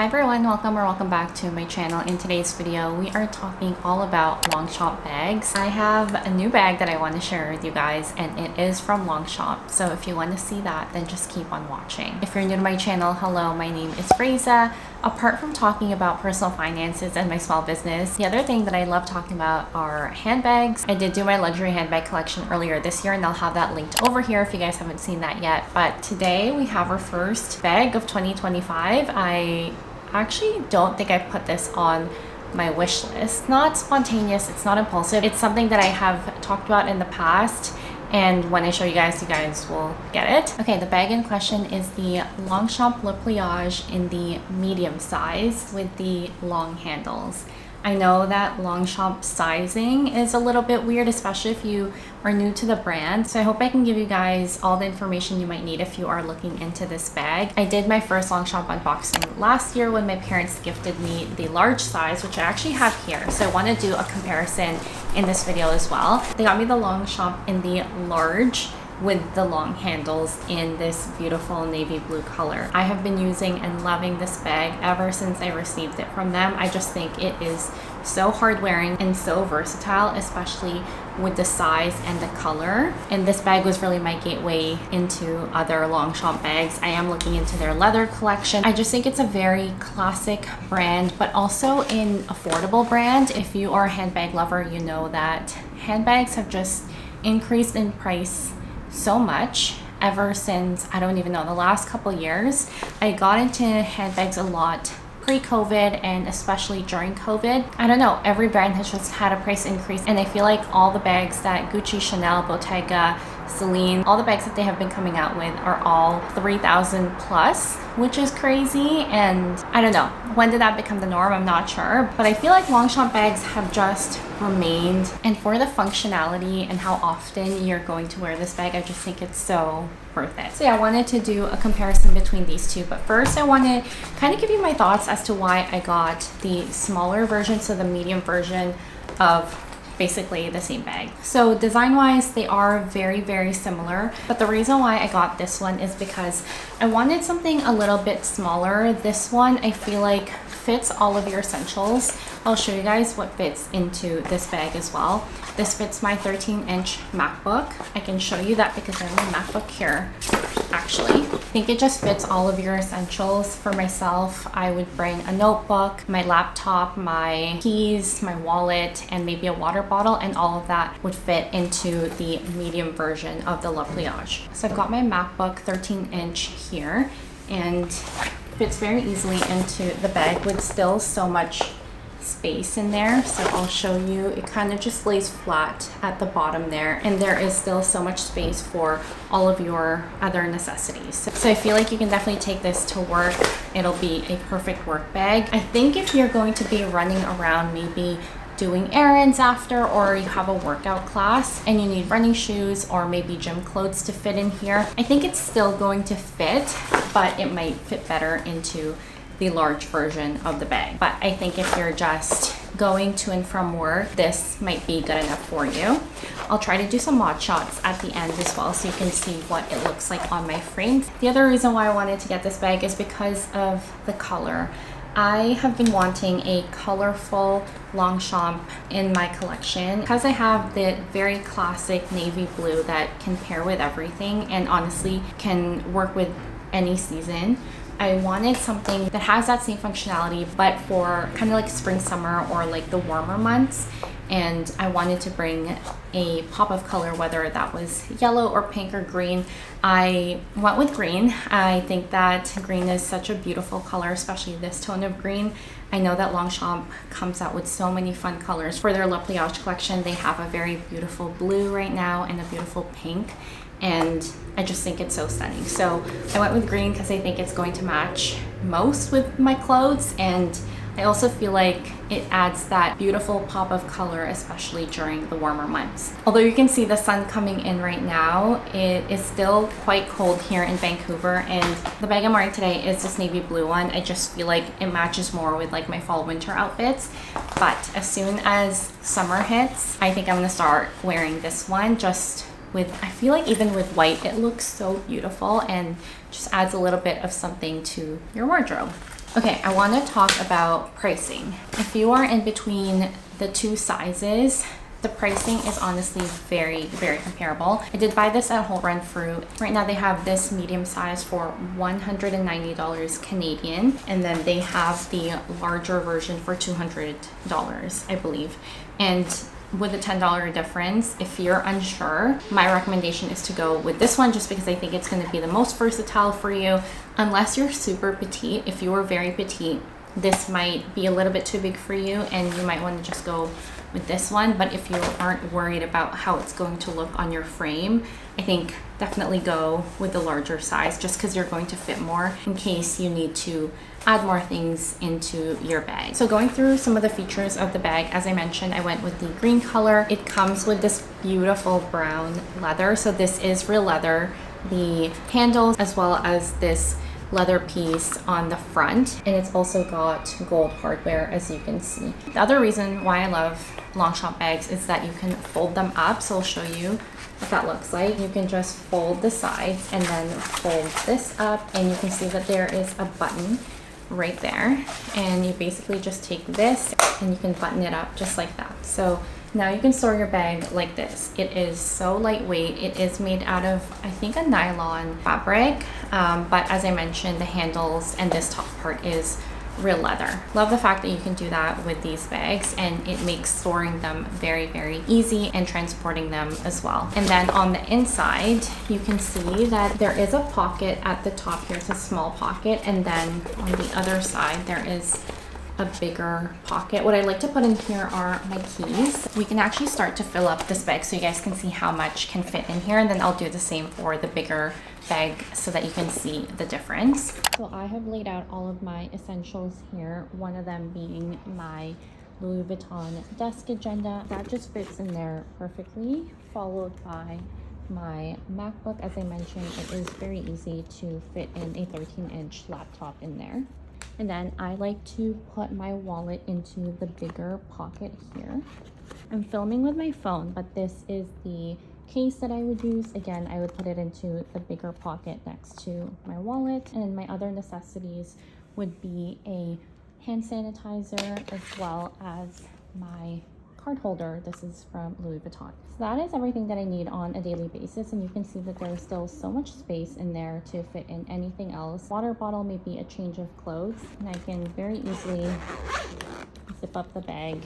Hi everyone, welcome back to my channel. In today's video, we are talking all about Longchamp bags. I have a new bag that I want to share with you guys, and it is from Longchamp. So if you want to see that, then just keep on watching. If you're new to my channel, hello, my name is Freza. Apart from talking about personal finances and my small business, the other thing that I love talking about are handbags. I did do my luxury handbag collection earlier this year, and I'll have that linked over here if you guys haven't seen that yet. But today we have our first bag of 2025. I actually don't think I put this on my wish list. Not spontaneous, it's not impulsive. It's something that I have talked about in the past, and when I show you guys will get it. Okay, the bag in question is the Longchamp Le Pliage in the medium size with the long handles. I know that Longchamp sizing is a little bit weird, especially if you are new to the brand. So I hope I can give you guys all the information you might need if you are looking into this bag. I did my first Longchamp unboxing last year when my parents gifted me the large size, which I actually have here. So I want to do a comparison in this video as well. They got me the Longchamp in the large with the long handles in this beautiful navy blue color. I have been using and loving this bag ever since I received it from them. I just think it is so hard wearing and so versatile, especially with the size and the color. And this bag was really my gateway into other Longchamp bags. I am looking into their leather collection. I just think it's a very classic brand, but also an affordable brand. If you are a handbag lover, you know that handbags have just increased in price so much ever since, I don't even know, the last couple years. I got into handbags a lot pre-COVID and especially during COVID. I don't know, every brand has just had a price increase, and I feel like all the bags that Gucci, Chanel, Bottega, Celine, all the bags that they have been coming out with are all 3,000 plus, which is crazy. And I don't know, when did that become the norm? I'm not sure, but I feel like Longchamp bags have just remained. And for the functionality and how often you're going to wear this bag, I just think it's so worth it. So yeah, I wanted to do a comparison between these two, but first I want to kind of give you my thoughts as to why I got the smaller version, so the medium version of basically the same bag. So design wise, they are very similar, but the reason why I got this one is because I wanted something a little bit smaller. This one I feel like fits all of your essentials. I'll show you guys what fits into this bag as well. This fits my 13-inch MacBook. I can show you that because I have my MacBook here actually. I think it just fits all of your essentials. For myself, I would bring a notebook, my laptop, my keys, my wallet, and maybe a water bottle, and all of that would fit into the medium version of the Le Pliage. So I've got my MacBook 13-inch here, and fits very easily into the bag with still so much space in there. So I'll show you, it kind of just lays flat at the bottom there, and there is still so much space for all of your other necessities. So I feel like you can definitely take this to work. It'll be a perfect work bag. I think if you're going to be running around, maybe doing errands after, or you have a workout class and you need running shoes or maybe gym clothes to fit in here, I think it's still going to fit, but it might fit better into the large version of the bag. But I think if you're just going to and from work, this might be good enough for you. I'll try to do some mod shots at the end as well so you can see what it looks like on my frame. The other reason why I wanted to get this bag is because of the color. I have been wanting a colorful Longchamp in my collection because I have the very classic navy blue that can pair with everything and honestly can work with any season. I wanted something that has that same functionality, but for kind of like spring, summer, or like the warmer months. And I wanted to bring a pop of color, whether that was yellow or pink or green. I went with green. I think that green is such a beautiful color, especially this tone of green. I know that Longchamp comes out with so many fun colors. For their Le Pliage collection, they have a very beautiful blue right now and a beautiful pink, and I just think it's so stunning. So I went with green because I think it's going to match most with my clothes, and I also feel like it adds that beautiful pop of color, especially during the warmer months. Although you can see the sun coming in right now, it is still quite cold here in Vancouver, and the bag I'm wearing today is this navy blue one. I just feel like it matches more with like my fall winter outfits. But as soon as summer hits, I think I'm gonna start wearing this one just with, I feel like even with white, it looks so beautiful and just adds a little bit of something to your wardrobe. Okay, I want to talk about pricing. If you are in between the two sizes, the pricing is honestly very, very comparable. I did buy this at Whole Run Fruit. Right now they have this medium size for $190 Canadian, and then they have the larger version for $200, I believe. And with a $10 difference, if you're unsure, my recommendation is to go with this one just because I think it's going to be the most versatile for you. Unless you're super petite, if you are very petite, this might be a little bit too big for you and you might want to just go with this one. But if you aren't worried about how it's going to look on your frame, I think definitely go with the larger size just because you're going to fit more in case you need to add more things into your bag. So going through some of the features of the bag, as I mentioned, I went with the green color. It comes with this beautiful brown leather. So this is real leather, the handles as well as this leather piece on the front, and it's also got gold hardware, as you can see. The other reason why I love Longchamp bags is that you can fold them up. So I'll show you what that looks like. You can just fold the sides and then fold this up, and you can see that there is a button right there, and you basically just take this and you can button it up just like that. So now you can store your bag like this. It is so lightweight. It is made out of, I think, a nylon fabric, but as I mentioned, the handles and this top part is real leather. Love the fact that you can do that with these bags, and it makes storing them very, very easy and transporting them as well. And then on the inside, you can see that there is a pocket at the top here. It's a small pocket, and then on the other side, there is a bigger pocket. What I like to put in here are my keys. We can actually start to fill up this bag so you guys can see how much can fit in here, and then I'll do the same for the bigger bag so that you can see the difference. So I have laid out all of my essentials here, one of them being my Louis Vuitton desk agenda. That just fits in there perfectly, followed by my MacBook. As I mentioned, it is very easy to fit in a 13-inch laptop in there. And then I like to put my wallet into the bigger pocket here. I'm filming with my phone, but this is the case that I would use. Again, I would put it into the bigger pocket next to my wallet. And my other necessities would be a hand sanitizer as well as my card holder. This is from Louis Vuitton. So that is everything that I need on a daily basis, and you can see that there's still so much space in there to fit in anything else. Water bottle, maybe a change of clothes, and I can very easily zip up the bag,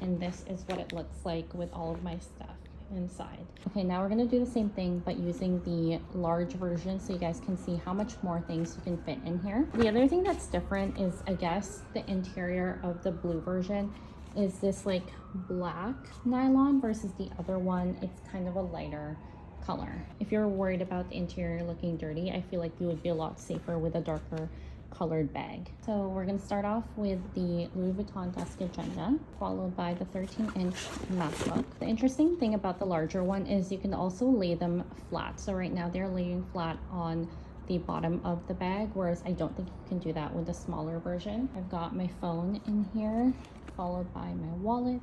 and this is what it looks like with all of my stuff inside. Okay, now we're going to do the same thing but using the large version so you guys can see how much more things you can fit in here. The other thing that's different is, I guess, the interior of the blue version is this like black nylon versus the other one. It's kind of a lighter color. If you're worried about the interior looking dirty, I feel like you would be a lot safer with a darker colored bag. So we're going to start off with the Louis Vuitton desk agenda, followed by the 13-inch MacBook. The interesting thing about the larger one is you can also lay them flat. So right now they're laying flat on the bottom of the bag, whereas I don't think you can do that with the smaller version. I've got my phone in here, followed by my wallet,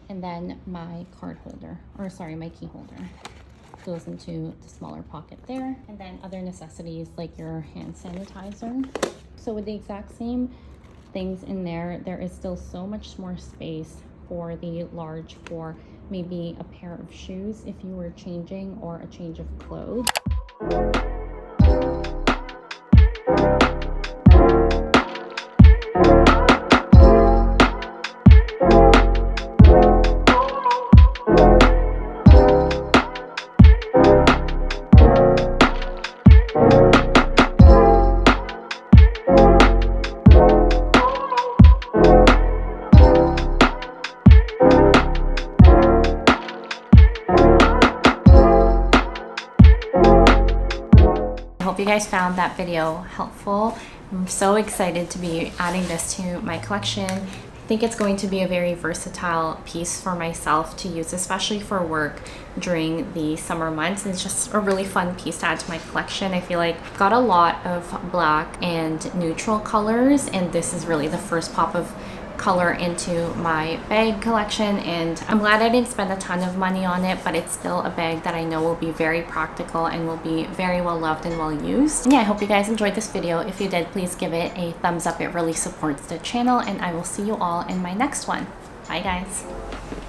and then my card holder, or sorry, my key holder goes into the smaller pocket there, and then other necessities like your hand sanitizer. So with the exact same things in there, there is still so much more space for the large for maybe a pair of shoes if you were changing, or a change of clothes. I hope you guys found that video helpful. I'm so excited to be adding this to my collection. I think it's going to be a very versatile piece for myself to use, especially for work during the summer months. It's just a really fun piece to add to my collection. I feel like I've got a lot of black and neutral colors, and this is really the first pop of color into my bag collection, and I'm glad I didn't spend a ton of money on it, but it's still a bag that I know will be very practical and will be very well loved and well used. And yeah, I hope you guys enjoyed this video. If you did, please give it a thumbs up. It really supports the channel, and I will see you all in my next one. Bye guys.